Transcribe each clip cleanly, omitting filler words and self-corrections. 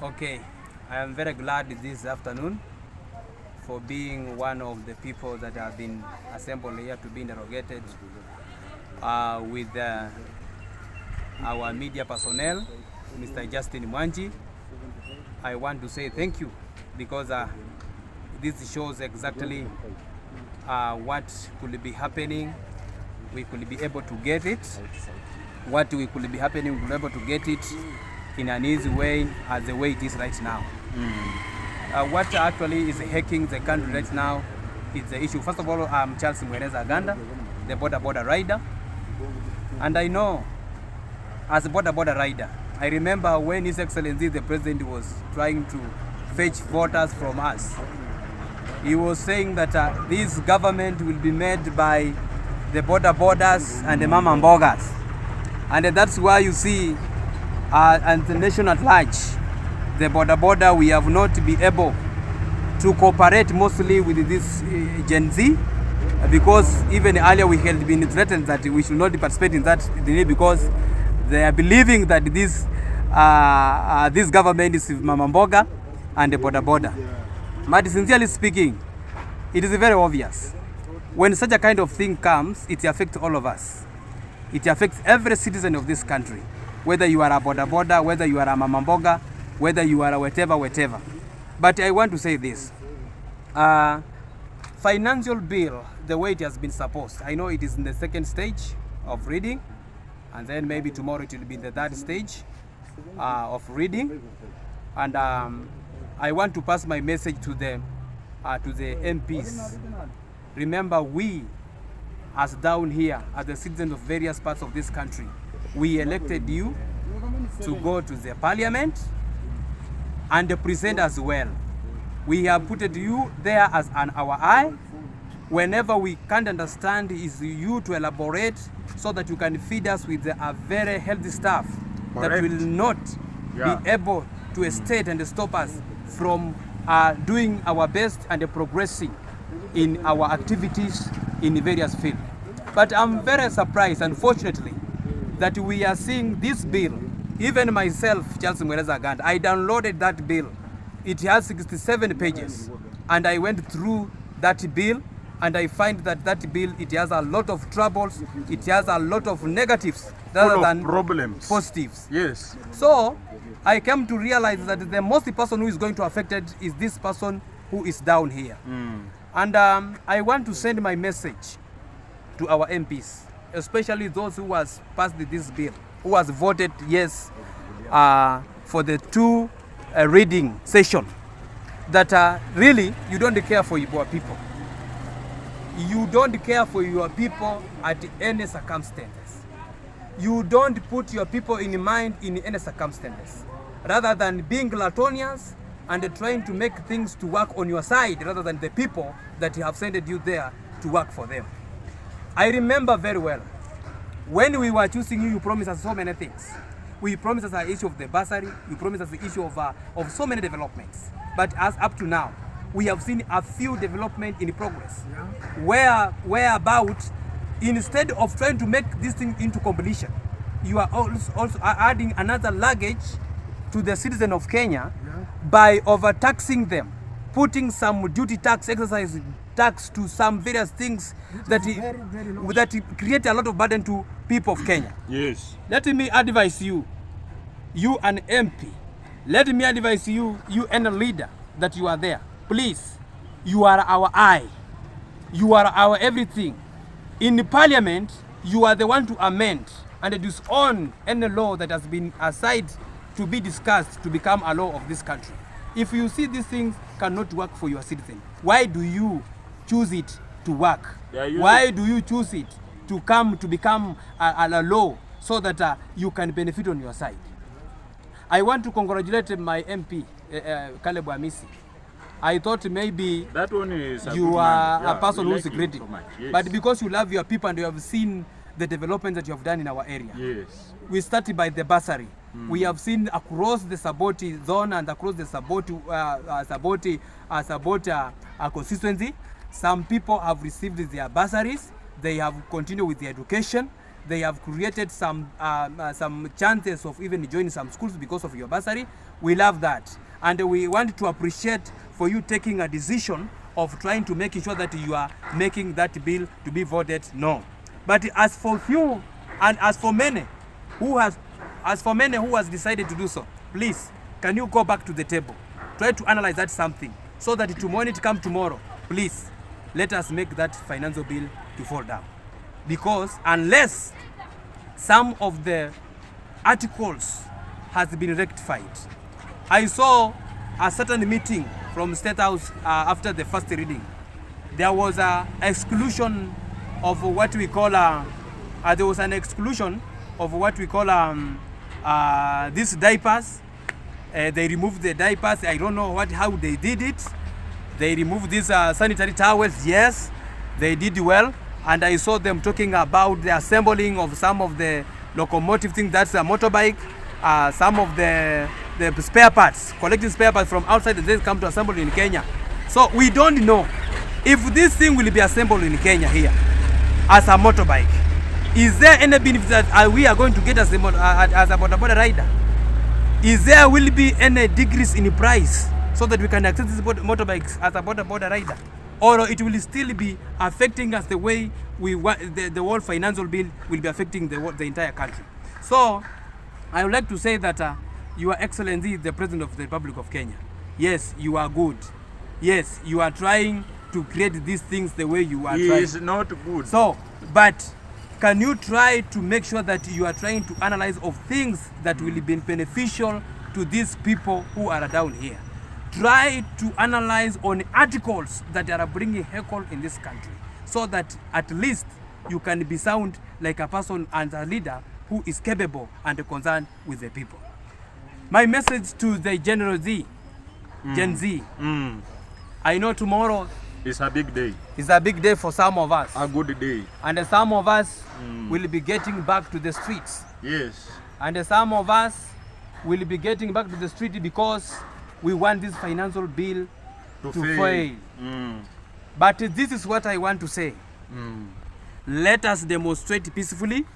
Okay, I am very glad this afternoon for being one of the people that have been assembled here to be interrogated with our media personnel, Mr. Justin Mwangi. I want to say thank you because this shows exactly what could be happening. We could be able to get it. What we could be happening, we could be able to get it in an easy way as the way it is right now. What actually is hacking the country right now is the issue. First of all, I'm Charles Mwereza Aganda, the border rider. And I know, as a border rider, I remember when His Excellency the President was trying to fetch voters from us. He was saying that this government will be made by the borders and the mama mbogas. And that's why you see, and the nation at large, the border, we have not been able to cooperate mostly with this Gen Z, because even earlier we had been threatened that we should not participate in that because they are believing that this government is mama mboga and the border. But sincerely speaking, it is very obvious. When such a kind of thing comes, it affects all of us. It affects every citizen of this country, whether you are a border, whether you are a mama mboga, whether you are a whatever. But I want to say this. Financial bill, the way it has been supposed, I know it is in the second stage of reading, and then maybe tomorrow it will be in the third stage of reading. And I want to pass my message to the MPs. Remember, we, as down here, as the citizens of various parts of this country, we elected you to go to the parliament and present as well. We have put you there as our eye. Whenever we can't understand, is you to elaborate so that you can feed us with a very healthy stuff. Correct. That will not be able to state and stop us from doing our best and progressing in our activities in various fields. But I'm very surprised, unfortunately, that we are seeing this bill. Even myself, Charles Mwereza Aganda, I downloaded that bill. It has 67 pages. And I went through that bill, and I find that that bill, it has a lot of troubles, it has a lot of negatives rather than problems. Positives. Yes. So I came to realize that the most person who is going to affect it is this person who is down here. And I want to send my message to our MPs, especially those who has passed this bill, who has voted yes for the two reading session, that really you don't care for your people. You don't care for your people at any circumstances. You don't put your people in mind in any circumstances. Rather than being gluttonious and trying to make things to work on your side rather than the people that have sent you there to work for them. I remember very well, when we were choosing you, you promised us so many things. We promised us the issue of the bursary, you promised us the issue of so many developments. But as up to now, we have seen a few development in progress. Whereabout, instead of trying to make this thing into competition, you are also adding another luggage to the citizen of Kenya by overtaxing them, putting some duty tax, exercise tax to some various things that create a lot of burden to people of Kenya. Yes. Let me advise you, you an MP, let me advise you, you and a leader that you are there. Please, you are our eye. You are our everything. In the parliament, you are the one to amend and disown any law that has been assigned to be discussed to become a law of this country. If you see these things cannot work for your citizen, why do you choose it to work? Why do you choose it to become a law so that you can benefit on your side? I want to congratulate my MP, Caleb Amisi. I thought maybe that one is you are a person who is greedy, yes. But because you love your people and you have seen the development that you have done in our area. Yes. We started by the bursary. We have seen across the Saboti zone and across the Saboti constituency, some people have received their bursaries. They have continued with their education. They have created some chances of even joining some schools because of your bursary. We love that. And we want to appreciate for you taking a decision of trying to make sure that you are making that bill to be voted no. But as for few and as for many who has decided to do so, please, can you go back to the table? Try to analyze that something so that when it comes tomorrow, please, let us make that financial bill to fall down. Because unless some of the articles has been rectified. I saw a certain meeting from State House after the first reading. There was an exclusion of what we call these diapers. They removed the diapers. I don't know how they did it. They removed these sanitary towels. Yes, they did well. And I saw them talking about the assembling of some of the locomotive things, that's a motorbike, some of the spare parts, collecting spare parts from outside and then come to assemble in Kenya. So we don't know if this thing will be assembled in Kenya here as a motorbike. Is there any benefit that we are going to get as a border rider? Is there will be any decrease in price so that we can access these motorbikes as a border rider? Or it will still be affecting us the way we want the whole financial bill will be affecting the entire country. So I would like to say that Your Excellency, the President of the Republic of Kenya, yes, you are good. Yes, you are trying to create these things the way you are trying. He is not good. So, but can you try to make sure that you are trying to analyze of things that will be beneficial to these people who are down here? Try to analyze on articles that are bringing heckle in this country so that at least you can be sound like a person and a leader who is capable and concerned with the people. My message to the General Z, Gen Z, I know tomorrow is a big day. It's a big day for some of us. A good day. And some of us will be getting back to the streets. Yes. And some of us will be getting back to the street because we want this financial bill to fail. But this is what I want to say. Let us demonstrate peacefully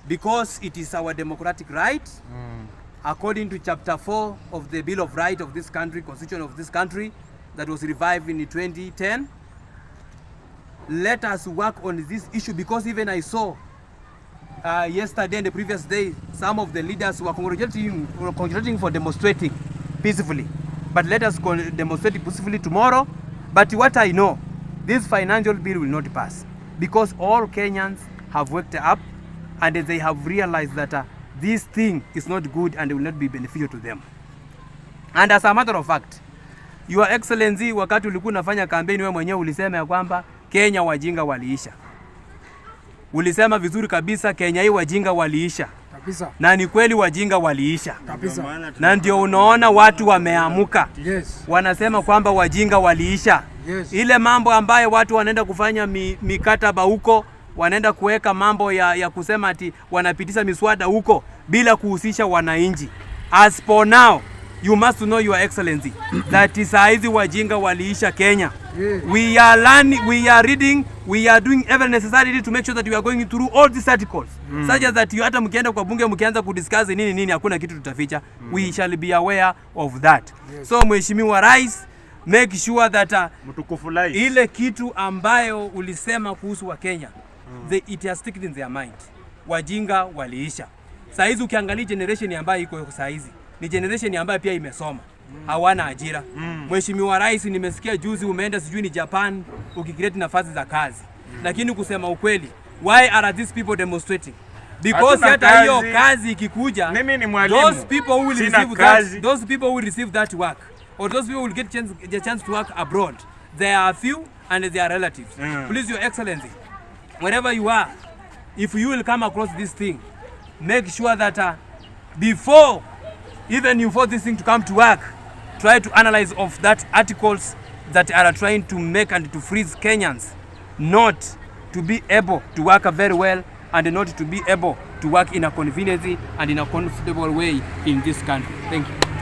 because it is our democratic right. According to Chapter 4 of the Bill of Rights of this country, Constitution of this country, that was revived in 2010. Let us work on this issue because even I saw yesterday and the previous day, some of the leaders were congratulating for demonstrating peacefully. But let us demonstrate peacefully tomorrow. But what I know, this financial bill will not pass because all Kenyans have waked up and they have realized that this thing is not good and will not be beneficial to them. And as a matter of fact, Your Excellency, wakati ulikuwa unafanya kampeni wewe mwenyewe ulisema ya kwamba Kenya wajinga waliisha. Ulisema vizuri kabisa, Kenya hii wajinga waliisha. Kabisa. Na ni kweli wajinga waliisha. Kabisa. Na ndio unaona watu wameamuka. Yes. Wanasema kwamba wajinga waliisha. Yes. Ile mambo ambayo watu wanaenda kufanya mikataba huko, wanaenda kuweka mambo ya kusema ati wanapitisha miswada huko bila kuhusisha wananchi. As for now, you must know, Your Excellency, that saizi wajinga waliisha Kenya. Yeah. We are learning, we are reading, we are doing every necessary to make sure that we are going through all these articles. Such as that you hata mkienda kwa bunge mkianza kudiscuss nini hakuna kitu tutaficha. We shall be aware of that. Yes. So Mheshimiwa Rais, make sure that ile kitu ambayo ulisema kuhusu wa Kenya, it has sticked in their mind. Wajinga waliisha. Saizi ukiangalia generation ambayo iko saizi ni generation ambayo pia imesoma. Hawana ajira. Mheshimiwa Rais, nimesikia juzi umeenda sijui ni Japan ukicreate nafasi za kazi. Lakini kusema ukweli, why are these people demonstrating? Because hata hiyo kazi ikikuja, those people who will receive that, those people who will receive that work, or those people will get the chance to work abroad, they are few and they are relatives. Please, Your Excellency, wherever you are, if you will come across this thing, make sure that before even you force this thing to come to work, try to analyze of that articles that are trying to make and to freeze Kenyans not to be able to work very well and not to be able to work in a convenience and in a comfortable way in this country. Thank you.